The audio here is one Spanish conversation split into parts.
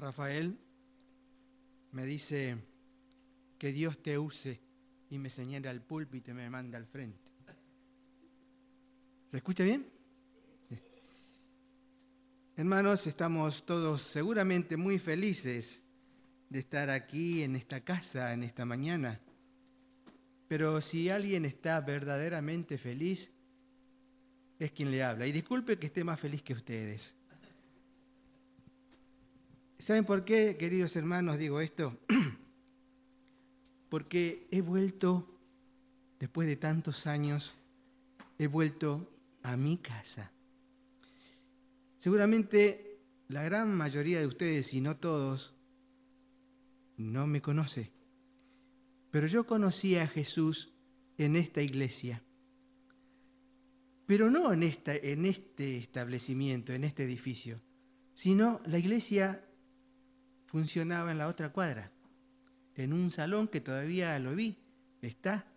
Rafael me dice que Dios te use y me señala al púlpito y me manda al frente. ¿Se escucha bien? Sí. Hermanos, estamos todos seguramente muy felices de estar aquí en esta casa, en esta mañana. Pero si alguien está verdaderamente feliz, es quien le habla. Y disculpe que esté más feliz que ustedes. ¿Saben por qué, queridos hermanos, digo esto? Porque he vuelto, después de tantos años, he vuelto a mi casa. Seguramente la gran mayoría de ustedes, si no todos, no me conoce. Pero yo conocí a Jesús en esta iglesia. Pero no en este establecimiento, en este edificio, sino la iglesia funcionaba en la otra cuadra, en un salón que todavía lo vi, está,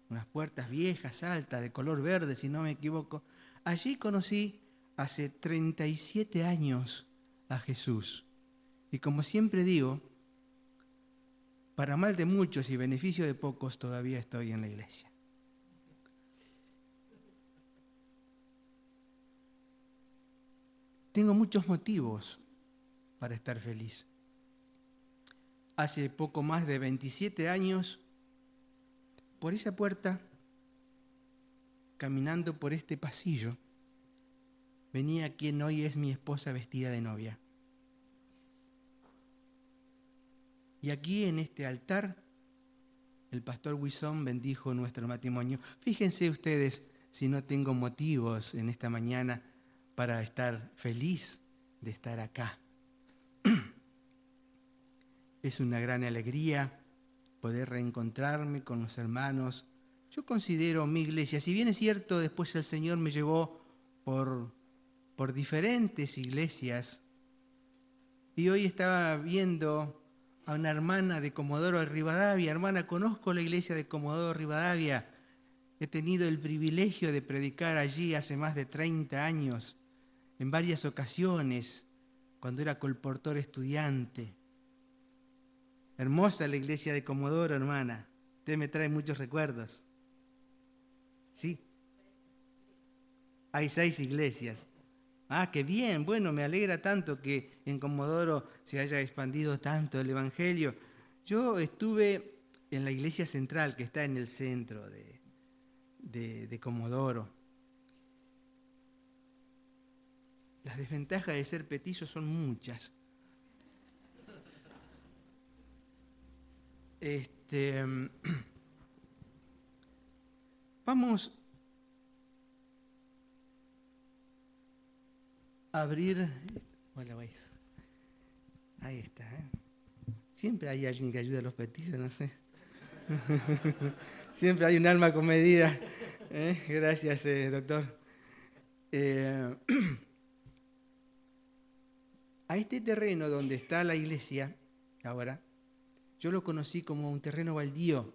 unas puertas viejas, altas, de color verde, si no me equivoco. Allí conocí hace 37 años a Jesús. Y como siempre digo, para mal de muchos y beneficio de pocos, todavía estoy en la iglesia. Tengo muchos motivos para estar feliz. Hace poco más de 27 años, por esa puerta, caminando por este pasillo, venía quien hoy es mi esposa vestida de novia. Y aquí en este altar, el pastor Huizón bendijo nuestro matrimonio. Fíjense ustedes si no tengo motivos en esta mañana para estar feliz de estar acá. Es una gran alegría poder reencontrarme con los hermanos. Yo considero mi iglesia, si bien es cierto, después el Señor me llevó por diferentes iglesias, y hoy estaba viendo a una hermana de Comodoro Rivadavia. Hermana, conozco la iglesia de Comodoro Rivadavia. He tenido el privilegio de predicar allí hace más de 30 años, en varias ocasiones, cuando era colportor estudiante. Hermosa la iglesia de Comodoro, hermana. Usted me trae muchos recuerdos. Sí. Hay 6 iglesias. Ah, qué bien. Bueno, me alegra tanto que en Comodoro se haya expandido tanto el evangelio. Yo estuve en la iglesia central, que está en el centro de Comodoro. Las desventajas de ser petizo son muchas. Vamos a abrir. Hola, vais. Ahí está. Siempre hay alguien que ayuda a los petizos, no sé. Siempre hay un alma comedida. Gracias, doctor. A este terreno donde está la iglesia, ahora, yo lo conocí como un terreno baldío.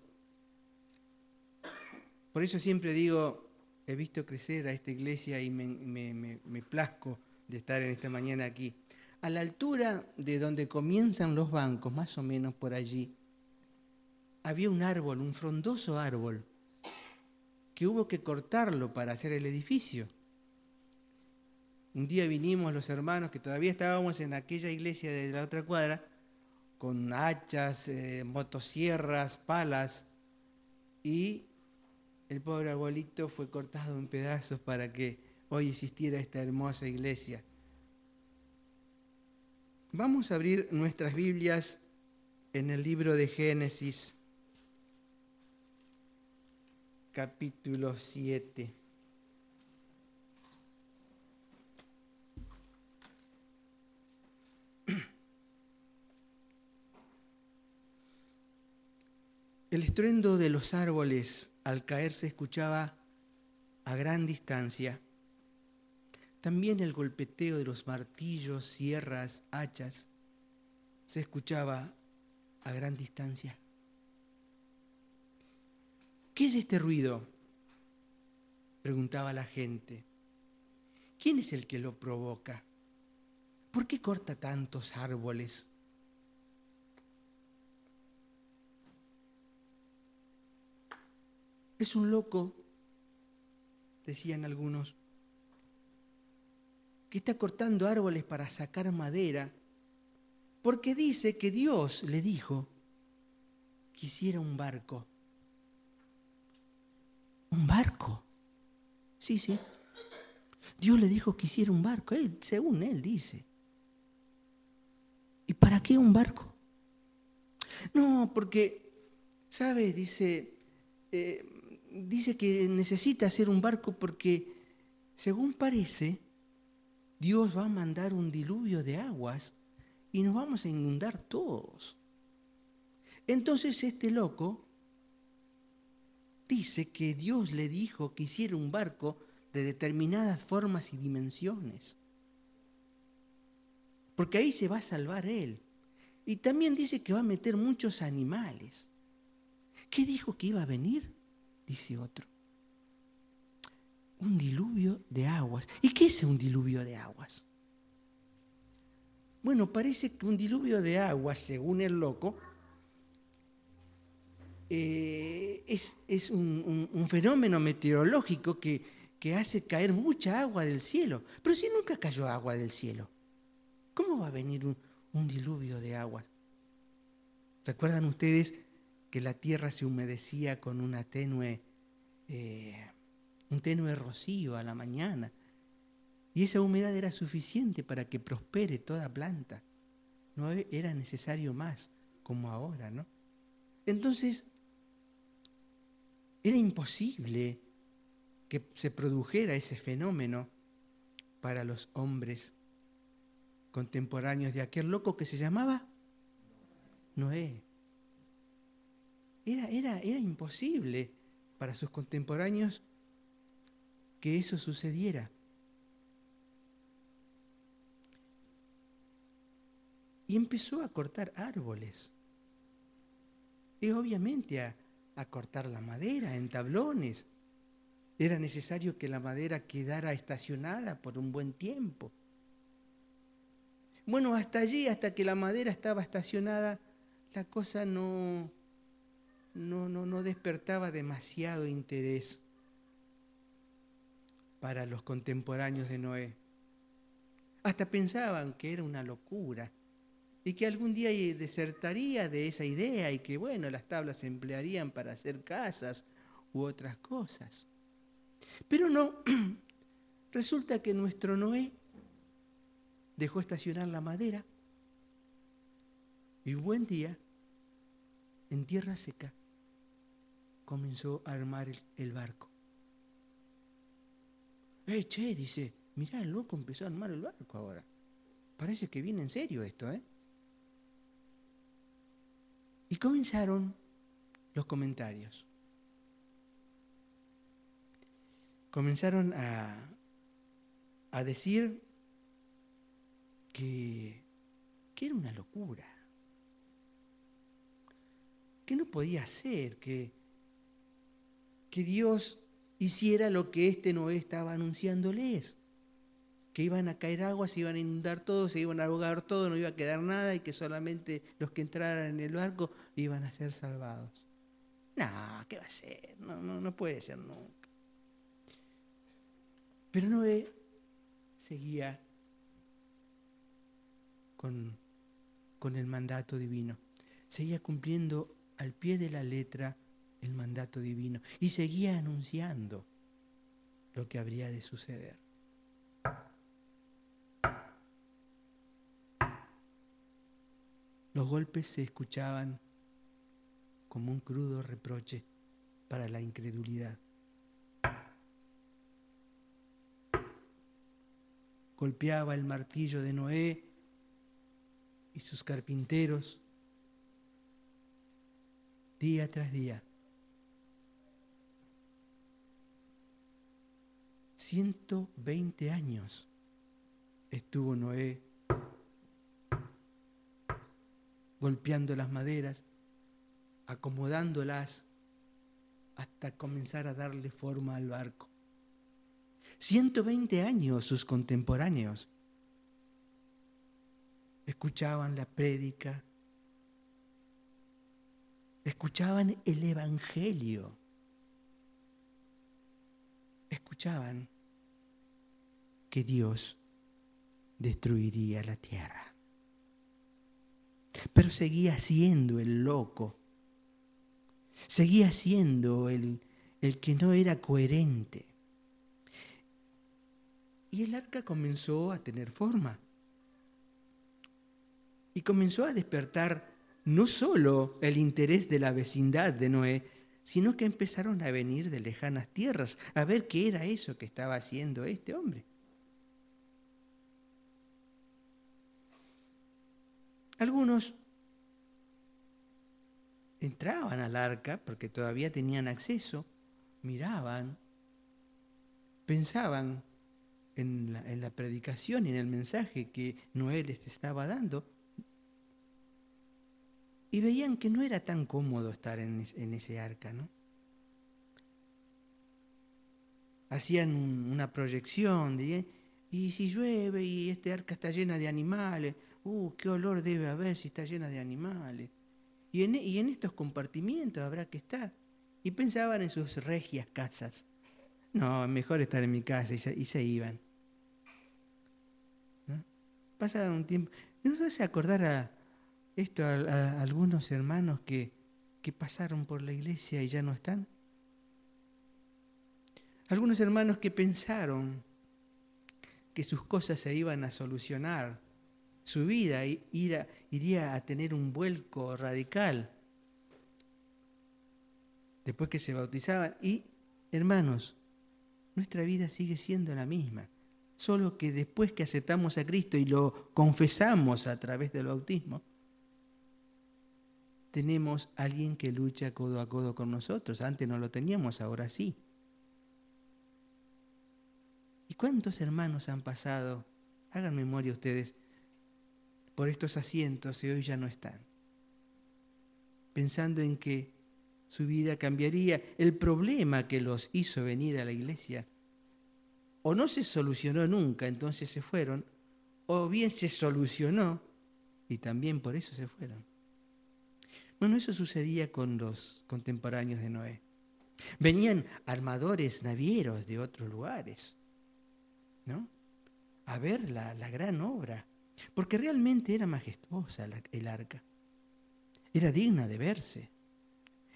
Por eso siempre digo, he visto crecer a esta iglesia y me plazco de estar en esta mañana aquí. A la altura de donde comienzan los bancos, más o menos por allí, había un árbol, un frondoso árbol, que hubo que cortarlo para hacer el edificio. Un día vinimos los hermanos, que todavía estábamos en aquella iglesia de la otra cuadra, con hachas, motosierras, palas, y el pobre arbolito fue cortado en pedazos para que hoy existiera esta hermosa iglesia. Vamos a abrir nuestras Biblias en el libro de Génesis, capítulo 7. El estruendo de los árboles al caer se escuchaba a gran distancia. También el golpeteo de los martillos, sierras, hachas se escuchaba a gran distancia. ¿Qué es este ruido?, preguntaba la gente. ¿Quién es el que lo provoca? ¿Por qué corta tantos árboles? Es un loco, decían algunos, que está cortando árboles para sacar madera, porque dice que Dios le dijo que hiciera un barco. ¿Un barco? Sí, sí. Dios le dijo que hiciera un barco, según él dice. ¿Y para qué un barco? No, porque, ¿sabes? Dice que necesita hacer un barco porque, según parece, Dios va a mandar un diluvio de aguas y nos vamos a inundar todos. Entonces este loco dice que Dios le dijo que hiciera un barco de determinadas formas y dimensiones, porque ahí se va a salvar él. Y también dice que va a meter muchos animales. ¿Qué dijo que iba a venir? Dice otro. Un diluvio de aguas. ¿Y qué es un diluvio de aguas? Bueno, parece que un diluvio de aguas, según el loco, es un fenómeno meteorológico que hace caer mucha agua del cielo. Pero si nunca cayó agua del cielo, ¿cómo va a venir un diluvio de aguas? ¿Recuerdan ustedes que la tierra se humedecía con un tenue rocío a la mañana? Y esa humedad era suficiente para que prospere toda planta. No era necesario más, como ahora, ¿no? Entonces, era imposible que se produjera ese fenómeno para los hombres contemporáneos de aquel loco que se llamaba Noé. Era imposible para sus contemporáneos que eso sucediera. Y empezó a cortar árboles. Y obviamente a cortar la madera en tablones. Era necesario que la madera quedara estacionada por un buen tiempo. Bueno, hasta allí, hasta que la madera estaba estacionada, la cosa no despertaba demasiado interés para los contemporáneos de Noé. Hasta pensaban que era una locura y que algún día desertaría de esa idea y que, bueno, las tablas se emplearían para hacer casas u otras cosas. Pero no, resulta que nuestro Noé dejó estacionar la madera y un buen día, en tierra seca, comenzó a armar el barco. Che, dice, mirá, el loco empezó a armar el barco ahora. Parece que viene en serio esto, ¿eh? Y comenzaron los comentarios. Comenzaron a decir que era una locura, que no podía ser, que Dios hiciera lo que este Noé estaba anunciándoles, que iban a caer aguas, se iban a inundar todo, se iban a ahogar todo, no iba a quedar nada y que solamente los que entraran en el barco iban a ser salvados. No, ¿qué va a ser? No puede ser nunca. Pero Noé seguía con el mandato divino, seguía cumpliendo al pie de la letra el mandato divino y seguía anunciando lo que habría de suceder. Los golpes se escuchaban como un crudo reproche para la incredulidad. Golpeaba el martillo de Noé y sus carpinteros día tras día. 120 años estuvo Noé golpeando las maderas, acomodándolas hasta comenzar a darle forma al barco. 120 años sus contemporáneos escuchaban la prédica, escuchaban el evangelio escuchaban que Dios destruiría la tierra. Pero seguía siendo el loco, seguía siendo el que no era coherente. Y el arca comenzó a tener forma. Y comenzó a despertar no solo el interés de la vecindad de Noé, sino que empezaron a venir de lejanas tierras a ver qué era eso que estaba haciendo este hombre. Algunos entraban al arca porque todavía tenían acceso, miraban, pensaban en la predicación y en el mensaje que Noé les estaba dando y veían que no era tan cómodo estar en ese arca, ¿no? Hacían una proyección de, y si llueve y este arca está llena de animales, qué olor debe haber si está llena de animales. Y en estos compartimientos habrá que estar. Y pensaban en sus regias casas. No, mejor estar en mi casa, y se iban. ¿No? Pasaban un tiempo. ¿Nos hace acordar a algunos hermanos que pasaron por la iglesia y ya no están? Algunos hermanos que pensaron que sus cosas se iban a solucionar, su vida iría a tener un vuelco radical después que se bautizaban. Y, hermanos, nuestra vida sigue siendo la misma, solo que después que aceptamos a Cristo y lo confesamos a través del bautismo, tenemos a alguien que lucha codo a codo con nosotros. Antes no lo teníamos, ahora sí. ¿Y cuántos hermanos han pasado, hagan memoria ustedes, por estos asientos y hoy ya no están? Pensando en que su vida cambiaría. El problema que los hizo venir a la iglesia o no se solucionó nunca, entonces se fueron, o bien se solucionó y también por eso se fueron. Bueno, eso sucedía con los contemporáneos de Noé. Venían armadores navieros de otros lugares, ¿no? A ver la gran obra, porque realmente era majestuosa el arca. Era digna de verse,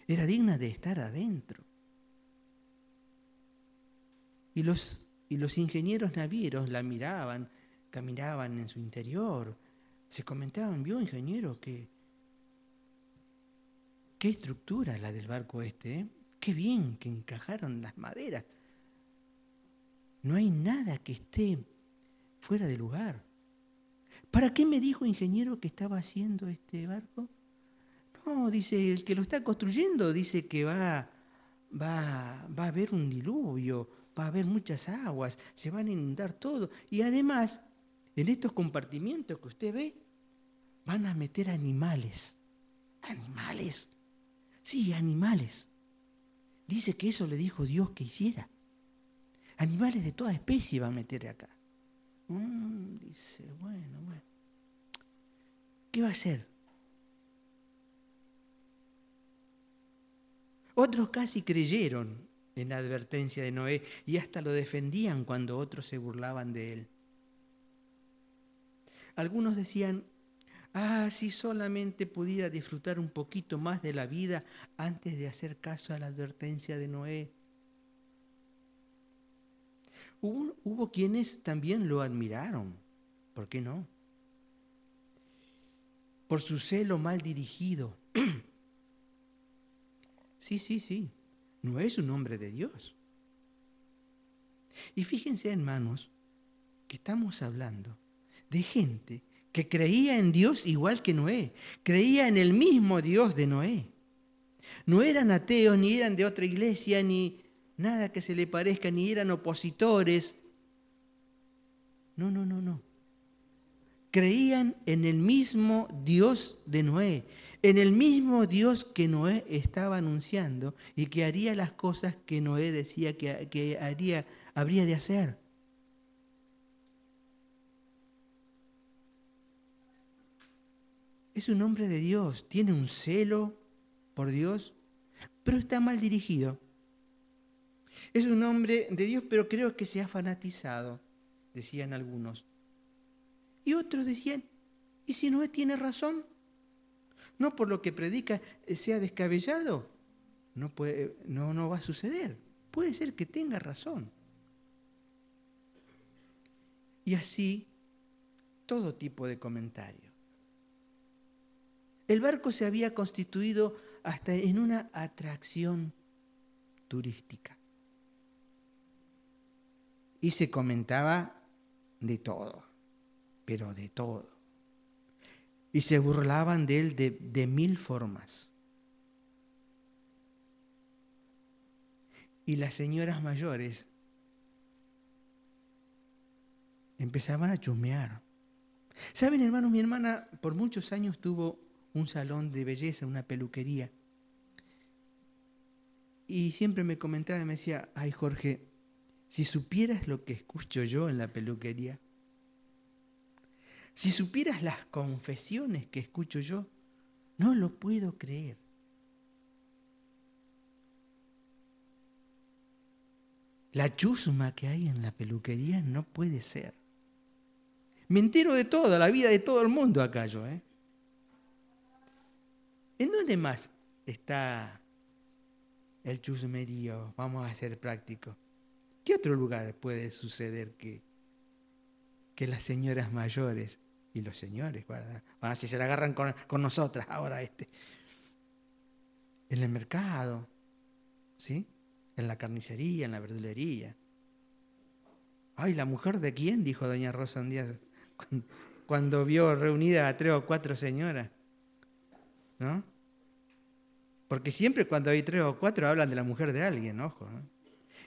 era digna de estar adentro. Y los ingenieros navieros la miraban, caminaban en su interior, se comentaban, ¿vio, ingeniero, qué estructura la del barco este? Qué bien que encajaron las maderas. No hay nada que esté fuera de lugar. ¿Para qué me dijo, ingeniero, que estaba haciendo este barco? No, dice, el que lo está construyendo dice que va a haber un diluvio, va a haber muchas aguas, se van a inundar todo. Y además, en estos compartimientos que usted ve, van a meter animales. ¿Animales? Sí, animales. Dice que eso le dijo Dios que hiciera. Animales de toda especie va a meter acá. Dice, bueno. ¿Qué va a hacer? Otros casi creyeron en la advertencia de Noé y hasta lo defendían cuando otros se burlaban de él. Algunos decían, si solamente pudiera disfrutar un poquito más de la vida antes de hacer caso a la advertencia de Noé. Hubo quienes también lo admiraron, ¿por qué no? Por su celo mal dirigido. Sí, Noé es un hombre de Dios. Y fíjense, hermanos, que estamos hablando de gente que creía en Dios igual que Noé, creía en el mismo Dios de Noé. No eran ateos, ni eran de otra iglesia, ni nada que se le parezca, ni eran opositores. No. Creían en el mismo Dios de Noé, en el mismo Dios que Noé estaba anunciando y que haría las cosas que Noé decía que habría de hacer. Es un hombre de Dios, tiene un celo por Dios, pero está mal dirigido. Es un hombre de Dios, pero creo que se ha fanatizado, decían algunos. Y otros decían, ¿y si Noé tiene razón? No por lo que predica sea descabellado, no va a suceder. Puede ser que tenga razón. Y así, todo tipo de comentarios. El barco se había constituido hasta en una atracción turística. Y se comentaba de todo, pero de todo. Y se burlaban de él de mil formas. Y las señoras mayores empezaban a chusmear. ¿Saben, hermanos? Mi hermana por muchos años tuvo un salón de belleza, una peluquería. Y siempre me comentaba, me decía, ay Jorge, si supieras lo que escucho yo en la peluquería, si supieras las confesiones que escucho yo, no lo puedo creer. La chusma que hay en la peluquería no puede ser. Me entero de toda la vida de todo el mundo acá yo, ¿eh? ¿En dónde más está el chusmerío? Vamos a ser prácticos. ¿Qué otro lugar puede suceder que las señoras mayores y los señores, ¿verdad? Bueno, si se la agarran con nosotras ahora en el mercado, ¿sí? En la carnicería, en la verdulería. Ay, ¿la mujer de quién? Dijo doña Rosa un día cuando vio reunidas a 3 o 4 señoras, ¿no? Porque siempre cuando hay 3 o 4 hablan de la mujer de alguien, ojo, ¿no?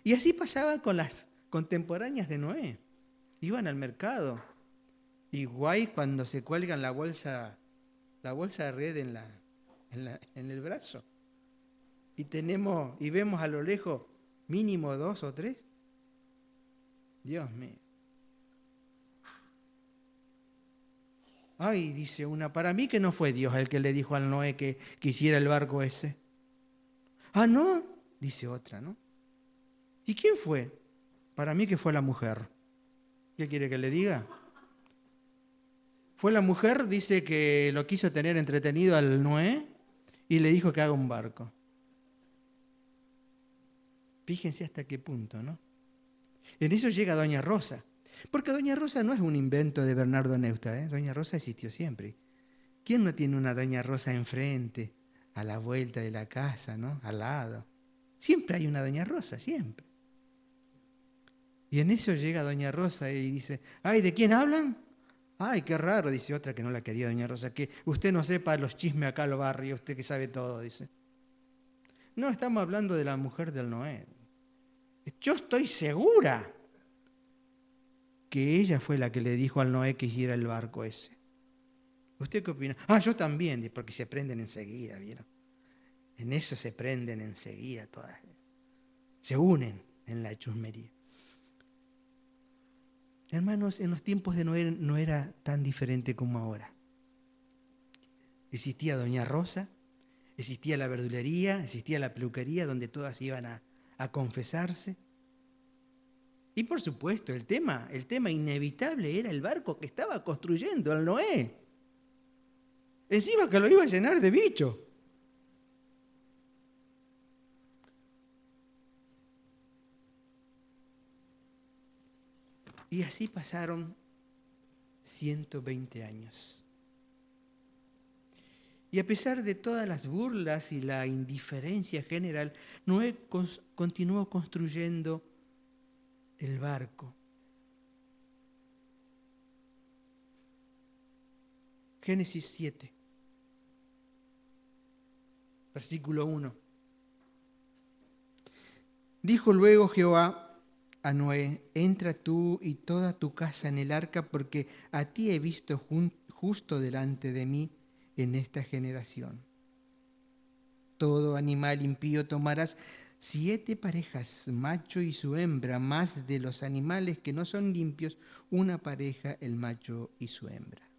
Y así pasaba con las contemporáneas de Noé. Iban al mercado y guay cuando se cuelgan la bolsa de red en el brazo. Y vemos a lo lejos mínimo 2 o 3. Dios mío. Ay, dice una, para mí que no fue Dios el que le dijo al Noé que hiciera el barco ese. Ah, no, dice otra, ¿no? ¿Y quién fue? Para mí que fue la mujer. ¿Qué quiere que le diga? Fue la mujer, dice que lo quiso tener entretenido al Noé y le dijo que haga un barco. Fíjense hasta qué punto, ¿no? En eso llega Doña Rosa. Porque Doña Rosa no es un invento de Bernardo Neustadt, ¿eh? Doña Rosa existió siempre. ¿Quién no tiene una Doña Rosa enfrente, a la vuelta de la casa, ¿no? Al lado. Siempre hay una Doña Rosa, siempre. Y en eso llega Doña Rosa y dice, ay, ¿de quién hablan? Ay, qué raro, dice otra que no la quería Doña Rosa, que usted no sepa los chismes acá en los barrios, usted que sabe todo, dice. No, estamos hablando de la mujer del Noé. Yo estoy segura que ella fue la que le dijo al Noé que hiciera el barco ese. ¿Usted qué opina? Ah, yo también, porque se prenden enseguida, ¿vieron? En eso se prenden enseguida todas. Se unen en la chusmería. Hermanos, en los tiempos de Noé no era tan diferente como ahora. Existía Doña Rosa, existía la verdulería, existía la peluquería donde todas iban a confesarse. Y por supuesto, el tema inevitable era el barco que estaba construyendo el Noé. Encima que lo iba a llenar de bichos. Y así pasaron 120 años. Y a pesar de todas las burlas y la indiferencia general, Noé continuó construyendo el barco. Génesis 7, versículo 1. Dijo luego Jehová a Noé, entra tú y toda tu casa en el arca, porque a ti he visto justo delante de mí en esta generación. Todo animal impío tomarás 7 parejas, macho y su hembra, más de los animales que no son limpios, una pareja, el macho y su hembra.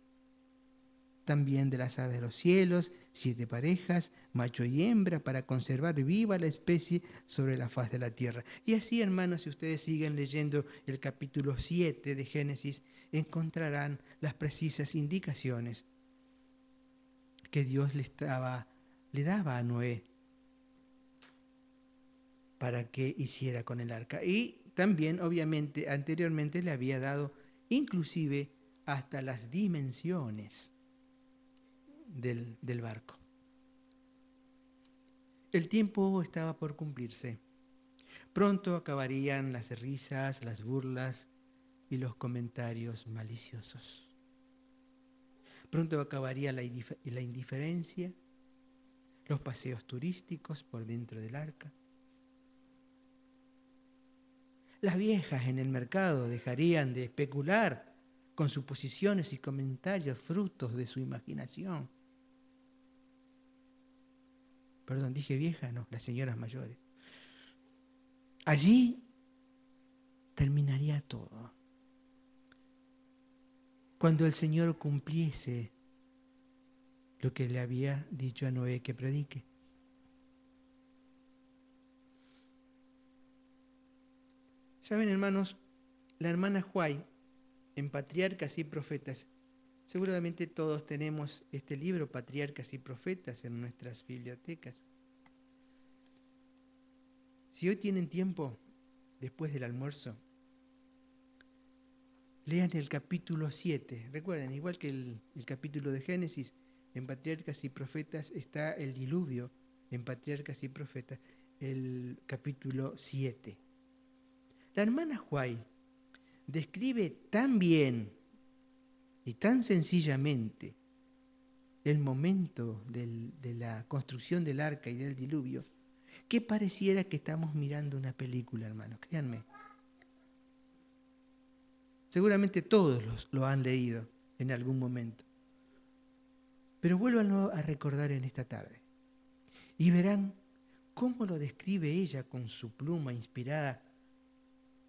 también de las aves de los cielos, 7 parejas, macho y hembra, para conservar viva la especie sobre la faz de la tierra. Y así, hermanos, si ustedes siguen leyendo el capítulo 7 de Génesis, encontrarán las precisas indicaciones que Dios le daba a Noé para que hiciera con el arca. Y también, obviamente, anteriormente le había dado inclusive hasta las dimensiones del barco. El tiempo estaba por cumplirse. Pronto acabarían las risas, las burlas y los comentarios maliciosos. Pronto acabaría la indiferencia, los paseos turísticos por dentro del arca. Las viejas en el mercado dejarían de especular con suposiciones y comentarios frutos de su imaginación. Perdón, dije vieja, no, las señoras mayores. Allí terminaría todo. Cuando el Señor cumpliese lo que le había dicho a Noé que predique. Saben, hermanos, la hermana Huay, en Patriarcas y Profetas, seguramente todos tenemos este libro, Patriarcas y Profetas, en nuestras bibliotecas. Si hoy tienen tiempo, después del almuerzo, lean el capítulo 7. Recuerden, igual que el capítulo de Génesis, en Patriarcas y Profetas está el diluvio, en Patriarcas y Profetas, el capítulo 7. La hermana Huay describe tan bien y tan sencillamente el momento de la construcción del arca y del diluvio, que pareciera que estamos mirando una película, hermanos, créanme. Seguramente todos lo han leído en algún momento. Pero vuélvanlo a recordar en esta tarde. Y verán cómo lo describe ella con su pluma inspirada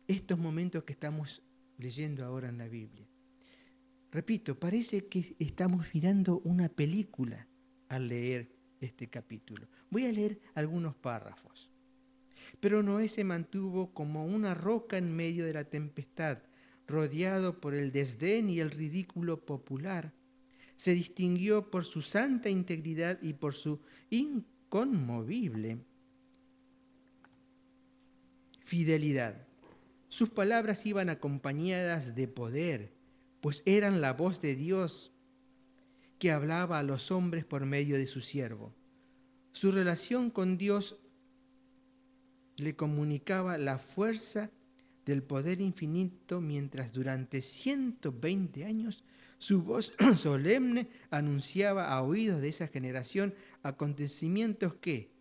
estos momentos que estamos leyendo ahora en la Biblia. Repito, parece que estamos mirando una película al leer este capítulo. Voy a leer algunos párrafos. Pero Noé se mantuvo como una roca en medio de la tempestad, rodeado por el desdén y el ridículo popular. Se distinguió por su santa integridad y por su inconmovible fidelidad. Sus palabras iban acompañadas de poder, pues eran la voz de Dios que hablaba a los hombres por medio de su siervo. Su relación con Dios le comunicaba la fuerza del poder infinito, mientras durante 120 años su voz solemne anunciaba a oídos de esa generación acontecimientos que,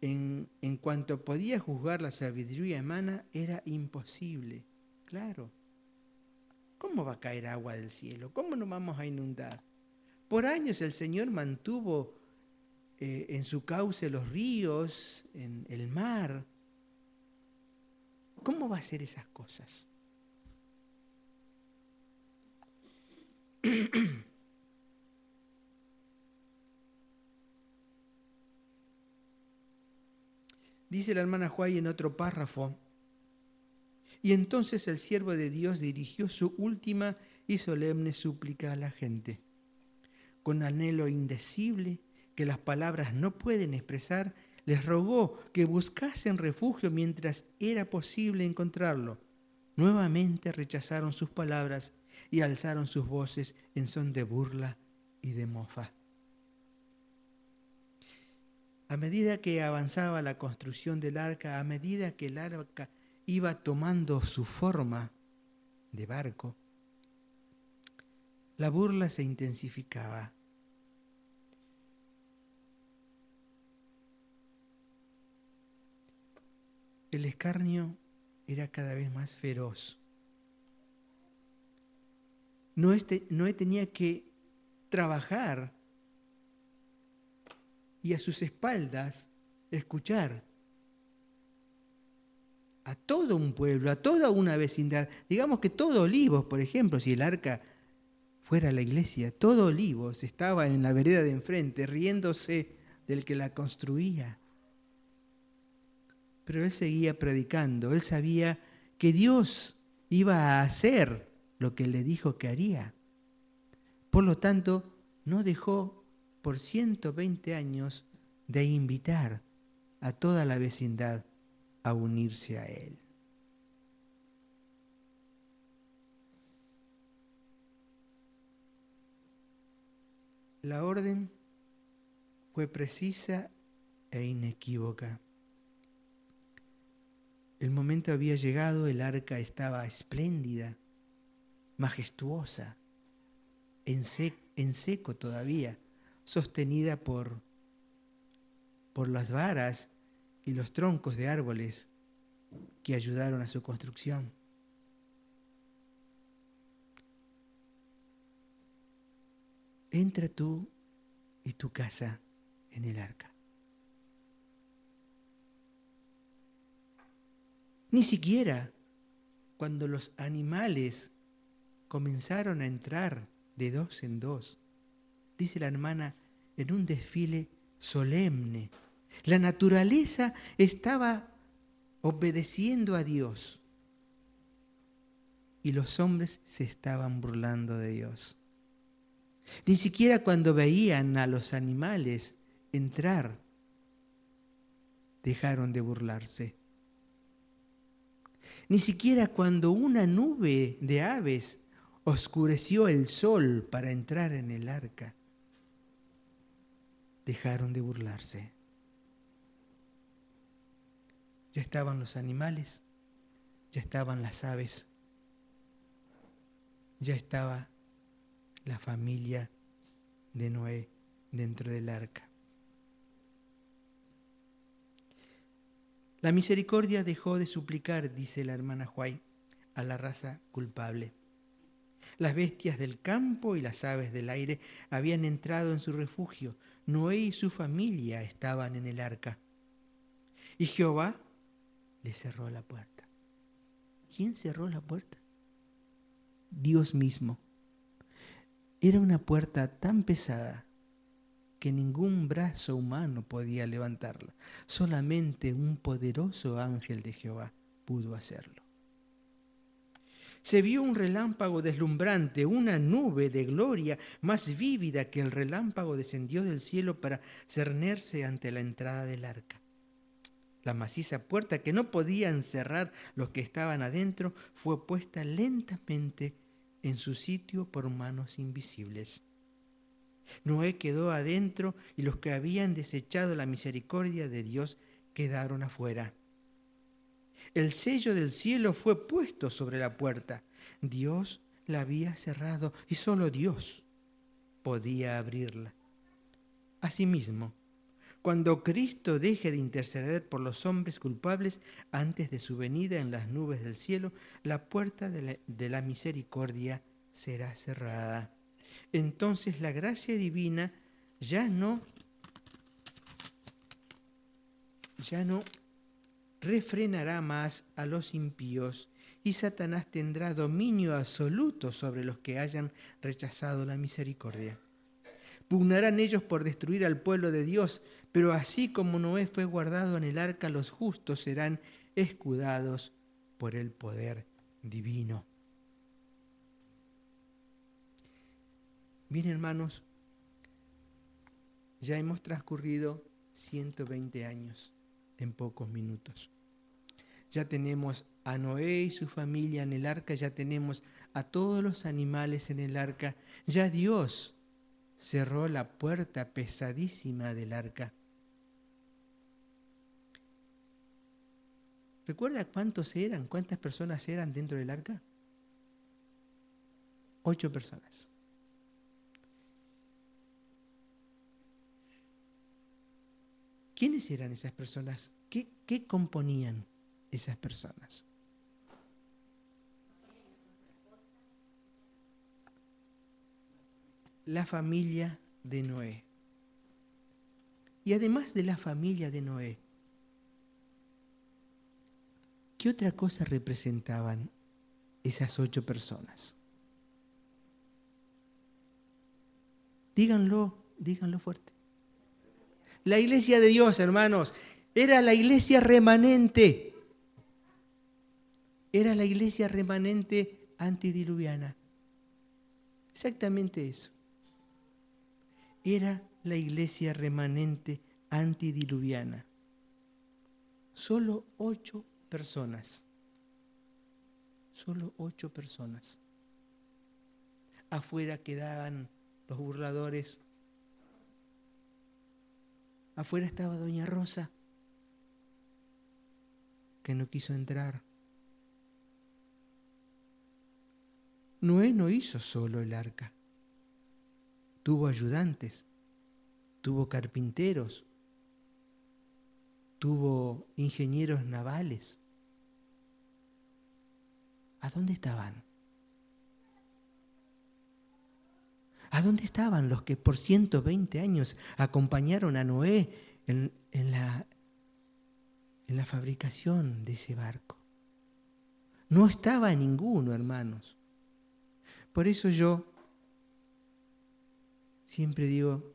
en cuanto podía juzgar la sabiduría humana, era imposible. Claro. ¿Cómo va a caer agua del cielo? ¿Cómo nos vamos a inundar? Por años el Señor mantuvo en su cauce los ríos, en el mar. ¿Cómo va a hacer esas cosas? Dice la hermana Huay en otro párrafo: y entonces el siervo de Dios dirigió su última y solemne súplica a la gente. Con anhelo indecible que las palabras no pueden expresar, les rogó que buscasen refugio mientras era posible encontrarlo. Nuevamente rechazaron sus palabras y alzaron sus voces en son de burla y de mofa. A medida que avanzaba la construcción del arca, a medida que el arca iba tomando su forma de barco, la burla se intensificaba. El escarnio era cada vez más feroz. Noé tenía que trabajar y a sus espaldas escuchar a todo un pueblo, a toda una vecindad. Digamos que todo Olivos, por ejemplo, si el arca fuera la iglesia, todo Olivos estaba en la vereda de enfrente, riéndose del que la construía. Pero él seguía predicando, él sabía que Dios iba a hacer lo que le dijo que haría. Por lo tanto, no dejó por 120 años de invitar a toda la vecindad a unirse a él. La orden fue precisa e inequívoca. El momento había llegado, el arca estaba espléndida, majestuosa, en seco todavía, sostenida por las varas y los troncos de árboles que ayudaron a su construcción. Entra tú y tu casa en el arca. Ni siquiera cuando los animales comenzaron a entrar de dos en dos, dice la hermana, en un desfile solemne. La naturaleza estaba obedeciendo a Dios y los hombres se estaban burlando de Dios. Ni siquiera cuando veían a los animales entrar, dejaron de burlarse. Ni siquiera cuando una nube de aves oscureció el sol para entrar en el arca, dejaron de burlarse. Ya estaban los animales, ya estaban las aves, ya estaba la familia de Noé dentro del arca. La misericordia dejó de suplicar, dice la hermana Huay, a la raza culpable. Las bestias del campo y las aves del aire habían entrado en su refugio. Noé y su familia estaban en el arca. Y Jehová le cerró la puerta. ¿Quién cerró la puerta? Dios mismo. Era una puerta tan pesada que ningún brazo humano podía levantarla. Solamente un poderoso ángel de Jehová pudo hacerlo. Se vio un relámpago deslumbrante, una nube de gloria más vívida que el relámpago descendió del cielo para cernerse ante la entrada del arca. La maciza puerta que no podían cerrar los que estaban adentro fue puesta lentamente en su sitio por manos invisibles. Noé quedó adentro y los que habían desechado la misericordia de Dios quedaron afuera. El sello del cielo fue puesto sobre la puerta. Dios la había cerrado y solo Dios podía abrirla. Asimismo, cuando Cristo deje de interceder por los hombres culpables antes de su venida en las nubes del cielo, la puerta de la misericordia será cerrada. Entonces la gracia divina ya no refrenará más a los impíos y Satanás tendrá dominio absoluto sobre los que hayan rechazado la misericordia. Pugnarán ellos por destruir al pueblo de Dios, pero así como Noé fue guardado en el arca, los justos serán escudados por el poder divino. Bien, hermanos, ya hemos transcurrido 120 años en pocos minutos. Ya tenemos a Noé y su familia en el arca, ya tenemos a todos los animales en el arca, ya Dios cerró la puerta pesadísima del arca. ¿Recuerda cuántos eran? ¿Cuántas personas eran dentro del arca? 8 personas. ¿Quiénes eran esas personas? ¿Qué componían esas personas? La familia de Noé. Y además de la familia de Noé, ¿qué otra cosa representaban esas 8 personas? díganlo fuerte. La iglesia de Dios, hermanos, era la iglesia remanente. Era la iglesia remanente antidiluviana. Exactamente eso. Era la iglesia remanente antidiluviana. Solo 8 personas. Solo 8 personas. Afuera quedaban los burladores. Afuera estaba doña Rosa, que no quiso entrar. Noé no hizo solo el arca. Tuvo ayudantes, tuvo carpinteros, tuvo ingenieros navales. ¿A dónde estaban? ¿A dónde estaban los que por 120 años acompañaron a Noé en la fabricación de ese barco? No estaba ninguno, hermanos. Por eso yo siempre digo,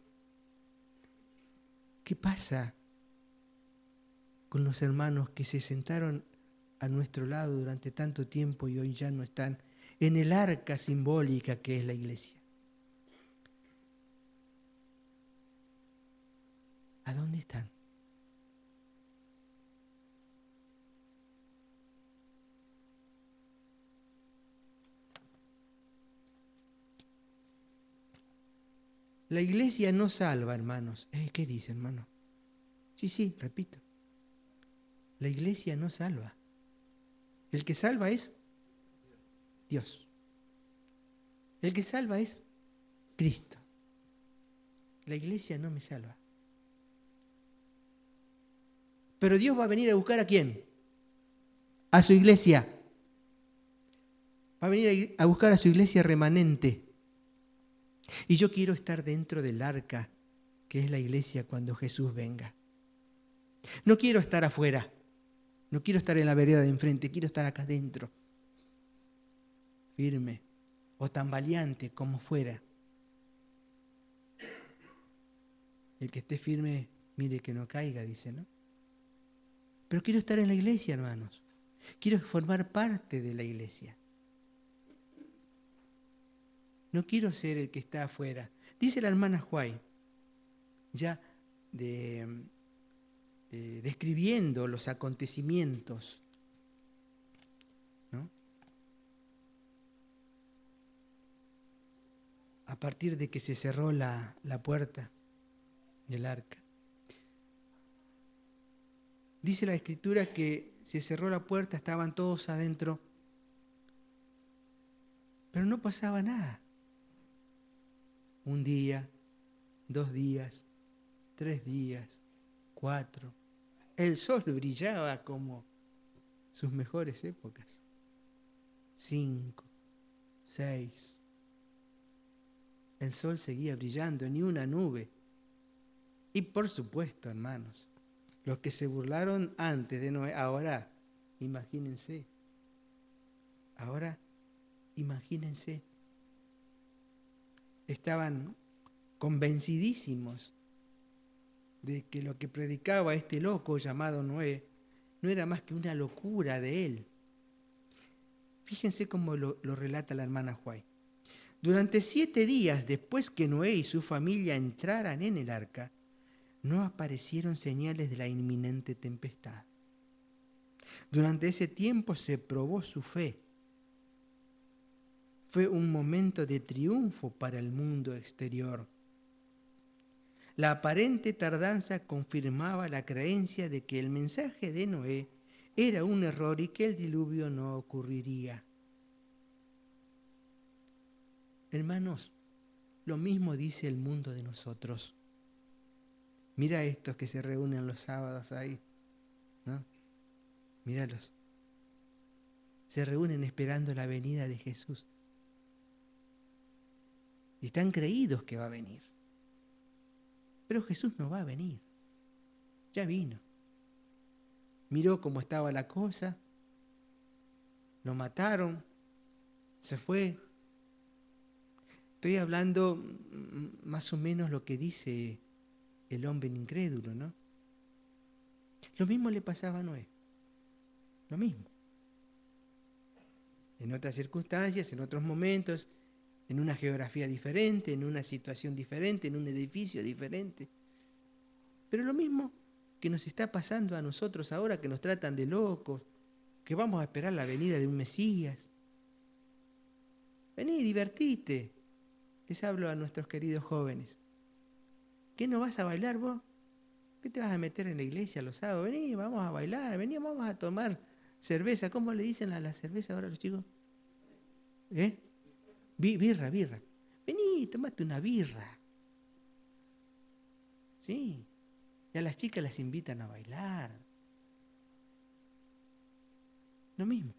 ¿qué pasa con los hermanos que se sentaron a nuestro lado durante tanto tiempo y hoy ya no están en el arca simbólica que es la iglesia? ¿A dónde están? La iglesia no salva, hermanos. ¿Qué dice, hermano? Sí, repito. La iglesia no salva. El que salva es Dios. El que salva es Cristo. La iglesia no me salva. Pero Dios va a venir a buscar ¿a quién? A su iglesia. Va a venir a buscar a su iglesia remanente. Y yo quiero estar dentro del arca, que es la iglesia cuando Jesús venga. No quiero estar afuera. No quiero estar en la vereda de enfrente. Quiero estar acá dentro. Firme o tambaleante como fuera. El que esté firme, mire que no caiga, dice, ¿no? Pero quiero estar en la iglesia, hermanos. Quiero formar parte de la iglesia. No quiero ser el que está afuera. Dice la hermana Huay, ya describiendo los acontecimientos, ¿no? A partir de que se cerró la puerta del arca. Dice la Escritura que se cerró la puerta, estaban todos adentro, pero no pasaba nada. 1 día, 2 días, 3 días, 4. El sol brillaba como sus mejores épocas. 5, 6. El sol seguía brillando, ni una nube. Y por supuesto, hermanos, los que se burlaron antes de Noé, ahora, imagínense. Ahora, imagínense. Estaban convencidísimos de que lo que predicaba este loco llamado Noé no era más que una locura de él. Fíjense cómo lo relata la hermana Huay. Durante 7 días después que Noé y su familia entraran en el arca, no aparecieron señales de la inminente tempestad. Durante ese tiempo se probó su fe. Fue un momento de triunfo para el mundo exterior. La aparente tardanza confirmaba la creencia de que el mensaje de Noé era un error y que el diluvio no ocurriría. Hermanos, lo mismo dice el mundo de nosotros. Mira estos que se reúnen los sábados ahí, ¿no? Míralos. Se reúnen esperando la venida de Jesús. Y están creídos que va a venir. Pero Jesús no va a venir. Ya vino. Miró cómo estaba la cosa. Lo mataron. Se fue. Estoy hablando más o menos lo que dice el hombre incrédulo, ¿no? Lo mismo le pasaba a Noé. Lo mismo. En otras circunstancias, en otros momentos, en una geografía diferente, en una situación diferente, en un edificio diferente. Pero lo mismo que nos está pasando a nosotros ahora, que nos tratan de locos, que vamos a esperar la venida de un Mesías. Vení, divertite. Les hablo a nuestros queridos jóvenes. ¿Qué no vas a bailar vos? ¿Qué te vas a meter en la iglesia los sábados? Vení, vamos a bailar, vení, vamos a tomar cerveza. ¿Cómo le dicen a la cerveza ahora los chicos? ¿Eh? Birra. Vení, tomate una birra. Sí. Y a las chicas las invitan a bailar. Lo mismo.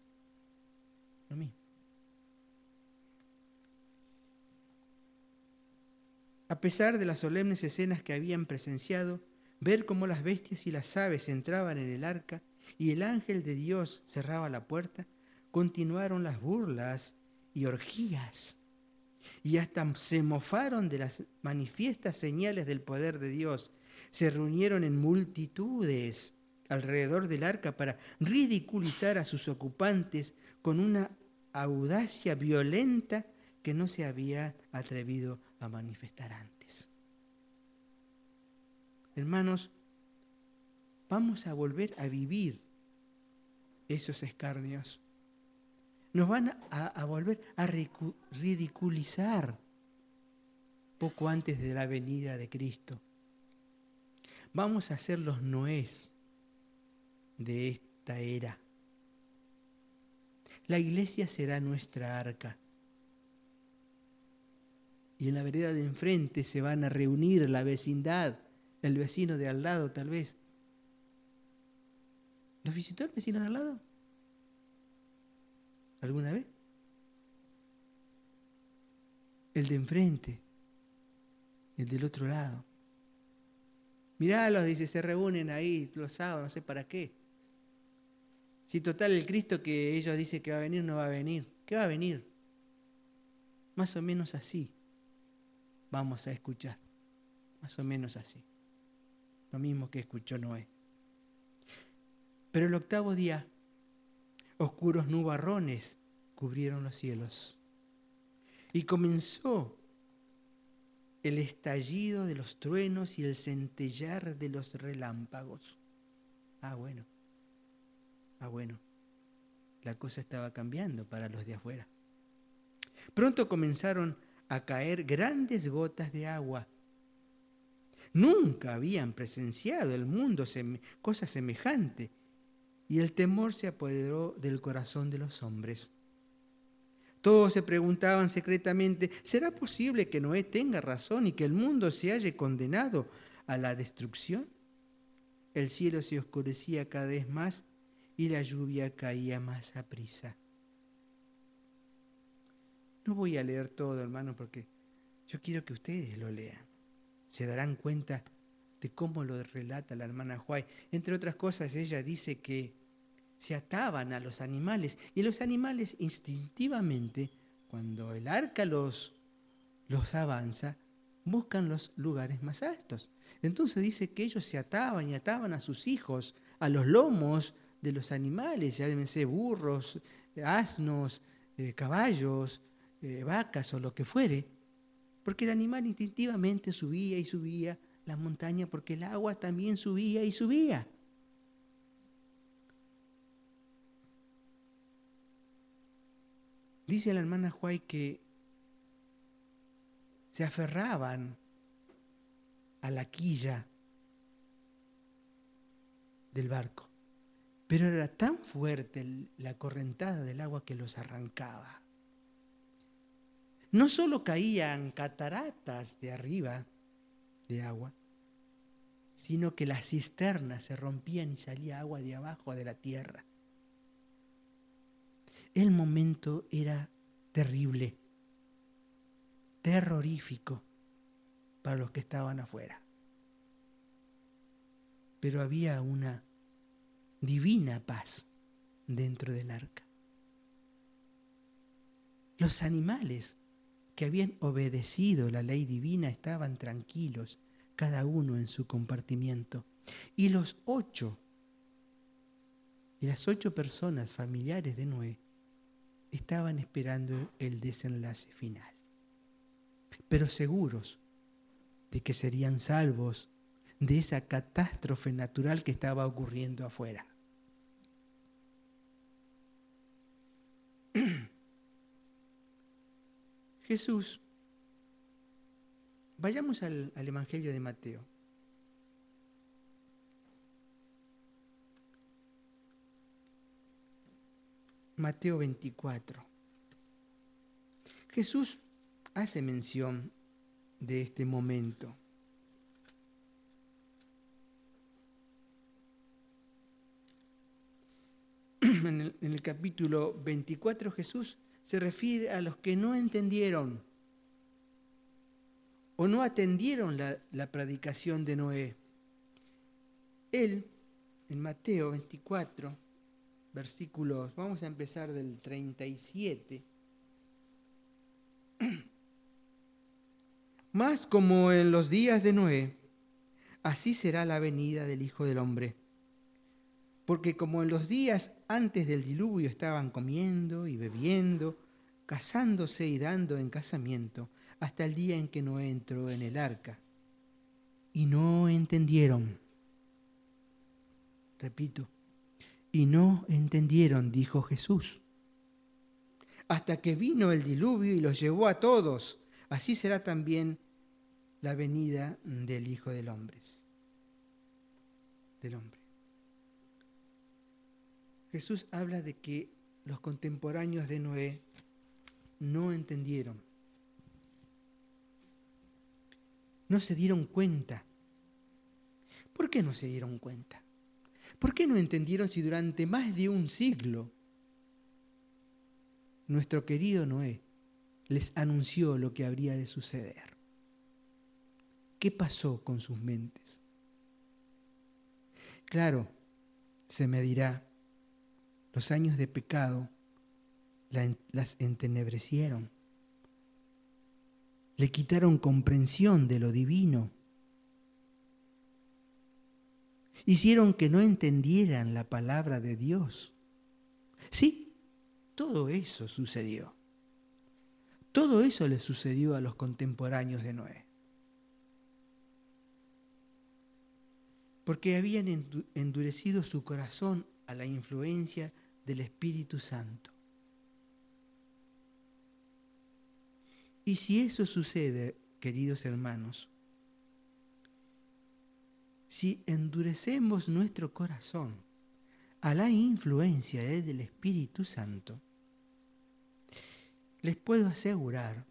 A pesar de las solemnes escenas que habían presenciado, ver cómo las bestias y las aves entraban en el arca y el ángel de Dios cerraba la puerta, continuaron las burlas y orgías. Y hasta se mofaron de las manifiestas señales del poder de Dios. Se reunieron en multitudes alrededor del arca para ridiculizar a sus ocupantes con una audacia violenta que no se había atrevido a manifestar antes. Hermanos, vamos a volver a vivir esos escarnios. Nos van a volver a ridiculizar poco antes de la venida de Cristo. Vamos a ser los Noés de esta era. La iglesia será nuestra arca. Y en la vereda de enfrente se van a reunir la vecindad, el vecino de al lado tal vez. ¿Los visitó el vecino de al lado? ¿Alguna vez? El de enfrente, el del otro lado. Mirálos, dice, se reúnen ahí los sábados, no sé para qué. Si total el Cristo que ellos dicen que va a venir, no va a venir. ¿Qué va a venir? Más o menos así vamos a escuchar. Más o menos así. Lo mismo que escuchó Noé. Pero el octavo día, oscuros nubarrones cubrieron los cielos. Y comenzó el estallido de los truenos y el centellar de los relámpagos. Bueno. La cosa estaba cambiando para los de afuera. Pronto comenzaron a caer grandes gotas de agua. Nunca habían presenciado el mundo cosa semejante, y el temor se apoderó del corazón de los hombres. Todos se preguntaban secretamente, ¿será posible que Noé tenga razón y que el mundo se halle condenado a la destrucción? El cielo se oscurecía cada vez más y la lluvia caía más aprisa. No voy a leer todo, hermano, porque yo quiero que ustedes lo lean. Se darán cuenta de cómo lo relata la hermana Huay. Entre otras cosas, ella dice que se ataban a los animales, y los animales instintivamente, cuando el arca los avanza, buscan los lugares más altos. Entonces dice que ellos se ataban y ataban a sus hijos a los lomos de los animales, llámense burros, asnos, caballos, vacas o lo que fuere, porque el animal instintivamente subía y subía las montañas, porque el agua también subía y subía. Dice la hermana Huay que se aferraban a la quilla del barco, pero era tan fuerte la correntada del agua que los arrancaba. No solo caían cataratas de arriba de agua, sino que las cisternas se rompían y salía agua de abajo de la tierra. El momento era terrible, terrorífico para los que estaban afuera. Pero había una divina paz dentro del arca. Los animales que habían obedecido la ley divina estaban tranquilos, cada uno en su compartimiento. Y las 8 personas familiares de Noé estaban esperando el desenlace final, pero seguros de que serían salvos de esa catástrofe natural que estaba ocurriendo afuera. Jesús, vayamos al Evangelio de Mateo. Mateo 24. Jesús hace mención de este momento. En el capítulo 24 Jesús se refiere a los que no entendieron o no atendieron la predicación de Noé. Él, en Mateo 24, versículos, vamos a empezar del 37. Mas como en los días de Noé, así será la venida del Hijo del Hombre. Porque como en los días antes del diluvio estaban comiendo y bebiendo, casándose y dando en casamiento, hasta el día en que Noé entró en el arca. Y no entendieron. Repito, y no entendieron, dijo Jesús. Hasta que vino el diluvio y los llevó a todos. Así será también la venida del Hijo del Hombre. Jesús habla de que los contemporáneos de Noé no entendieron, no se dieron cuenta. ¿Por qué no se dieron cuenta? ¿Por qué no entendieron si durante más de un siglo nuestro querido Noé les anunció lo que habría de suceder? ¿Qué pasó con sus mentes? Claro, se me dirá, los años de pecado las entenebrecieron, le quitaron comprensión de lo divino, hicieron que no entendieran la palabra de Dios. Sí, todo eso sucedió. Todo eso le sucedió a los contemporáneos de Noé. Porque habían endurecido su corazón a la influencia del Espíritu Santo. Y si eso sucede, queridos hermanos, si endurecemos nuestro corazón a la influencia del Espíritu Santo, les puedo asegurar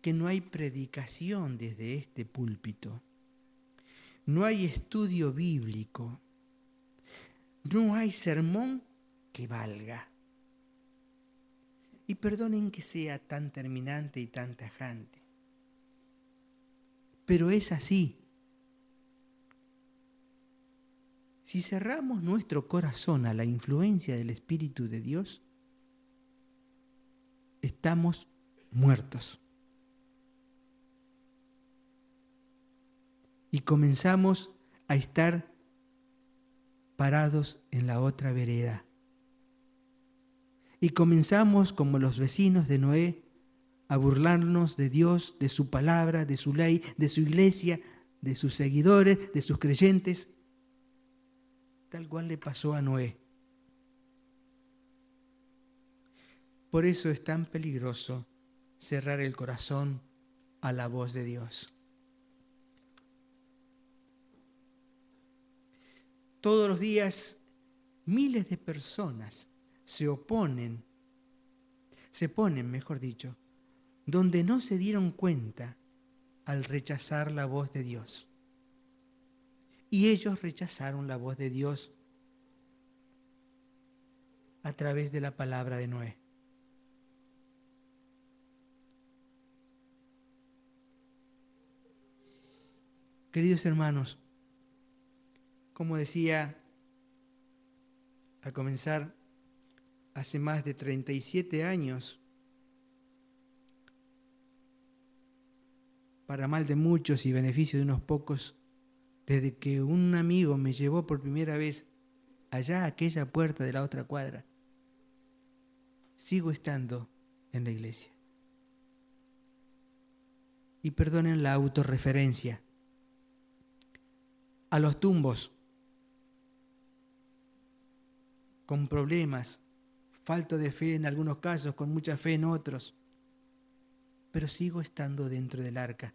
que no hay predicación desde este púlpito, no hay estudio bíblico, no hay sermón que valga. Y perdonen que sea tan terminante y tan tajante, pero es así. Si cerramos nuestro corazón a la influencia del Espíritu de Dios, estamos muertos. Y comenzamos a estar parados en la otra vereda. Y comenzamos, como los vecinos de Noé, a burlarnos de Dios, de su palabra, de su ley, de su iglesia, de sus seguidores, de sus creyentes, tal cual le pasó a Noé. Por eso es tan peligroso cerrar el corazón a la voz de Dios. Todos los días miles de personas se ponen, mejor dicho, donde no se dieron cuenta al rechazar la voz de Dios. Y ellos rechazaron la voz de Dios a través de la palabra de Noé. Queridos hermanos, como decía al comenzar, hace más de 37 años para mal de muchos y beneficio de unos pocos, desde que un amigo me llevó por primera vez allá a aquella puerta de la otra cuadra, sigo estando en la iglesia. Y perdonen la autorreferencia. A los tumbos, con problemas, falto de fe en algunos casos, con mucha fe en otros, pero sigo estando dentro del arca.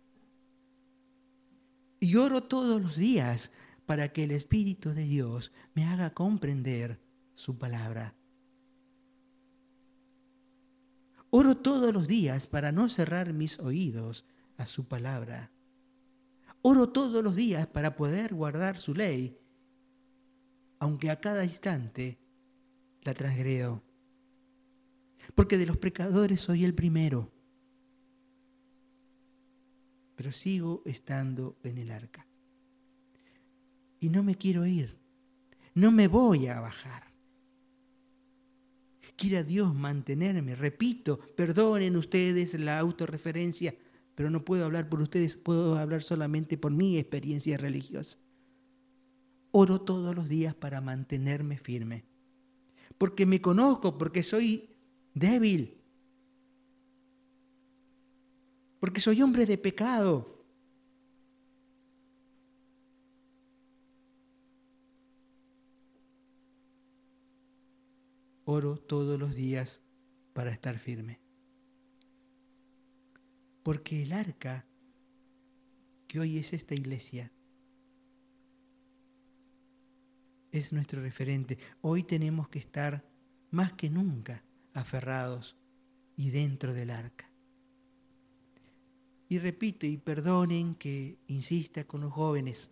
Y oro todos los días para que el Espíritu de Dios me haga comprender su palabra. Oro todos los días para no cerrar mis oídos a su palabra. Oro todos los días para poder guardar su ley, aunque a cada instante la transgredo. Porque de los pecadores soy el primero, pero sigo estando en el arca. Y no me quiero ir, no me voy a bajar. Quiera Dios mantenerme, repito, perdonen ustedes la autorreferencia, pero no puedo hablar por ustedes, puedo hablar solamente por mi experiencia religiosa. Oro todos los días para mantenerme firme, porque me conozco, porque soy débil, porque soy hombre de pecado. Oro todos los días para estar firme. Porque el arca, que hoy es esta iglesia, es nuestro referente. Hoy tenemos que estar más que nunca aferrados y dentro del arca. Y repito, y perdonen que insista con los jóvenes.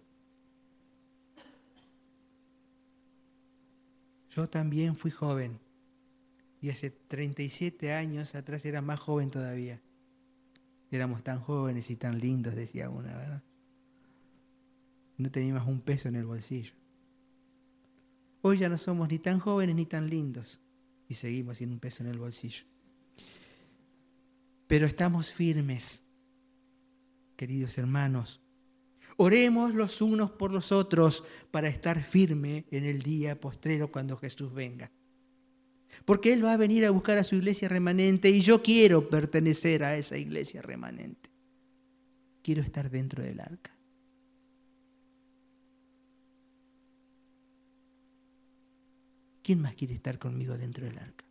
Yo también fui joven. Y hace 37 años atrás era más joven todavía. Éramos tan jóvenes y tan lindos, decía una, ¿verdad? No teníamos un peso en el bolsillo. Hoy ya no somos ni tan jóvenes ni tan lindos y seguimos sin un peso en el bolsillo. Pero estamos firmes, queridos hermanos. Oremos los unos por los otros para estar firme en el día postrero cuando Jesús venga. Porque Él va a venir a buscar a su iglesia remanente y yo quiero pertenecer a esa iglesia remanente. Quiero estar dentro del arca. ¿Quién más quiere estar conmigo dentro del arca?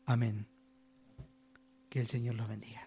Amén. Que el Señor los bendiga.